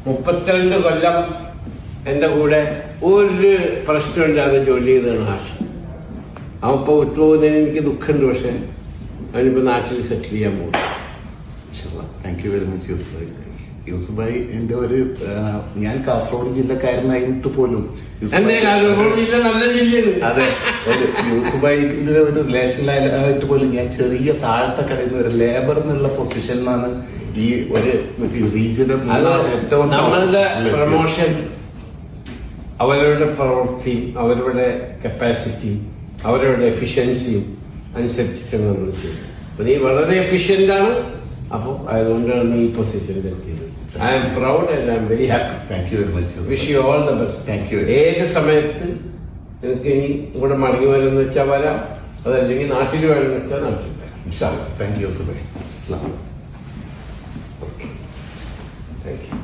32 കൊല്ലം എന്റെ കൂടെ ഒരു പ്രശ്നമില്ലാതെ ജോലി ചെയ്തതാണ് ആശ. അവനിപ്പോ വിട്ടുപോകുന്നതിന് എനിക്ക് ദുഃഖമുണ്ട്. പക്ഷെ അവനിപ്പോ നാട്ടിൽ സെറ്റിൽ ചെയ്യാൻ പോകും. Thank you very much Yusuf bhai. എന്റെ ഒരു ഞാൻ കാസർഗോഡ് ജില്ലക്കാരനായിട്ട് പോലും അതെ യൂസുഫ് ഭായിന്റെ ഒരു റിലേഷനിലായിട്ട് പോലും ഞാൻ ചെറിയ താഴത്തെ കടയിൽ നിന്ന് ഒരു ലേബർ എന്നുള്ള പൊസിഷനിലാണ് ഈ ഒരു റീജിയണൽ ഏറ്റവും നമ്മളുടെ പ്രൊമോഷൻ അവരുടെ പ്രവൃത്തിയും അവരുടെ കപ്പാസിറ്റിയും അവരുടെ എഫിഷ്യൻസിയും അനുസരിച്ചിട്ടാണ് നമ്മൾ ചെയ്യുന്നത്. അപ്പൊ നീ വളരെ എഫിഷ്യന്റ് ആണ്. അപ്പോൾ അതുകൊണ്ടാണ് നീ ഈ പൊസിഷനിൽ എത്തിയത്. I am proud and I am very happy. Thank you very much. Wish you all the best. Thank you. ഏത് സമയത്ത് എനിക്ക് ഇനി ഇവിടെ മടങ്ങി വരുമെന്ന് വെച്ചാൽ വരാം, അതല്ലെങ്കിൽ നാട്ടിൽ വേണമെന്ന് വെച്ചാൽ നാട്ടിൽ വരാം. Thank you Yusuf bhai. Thank U.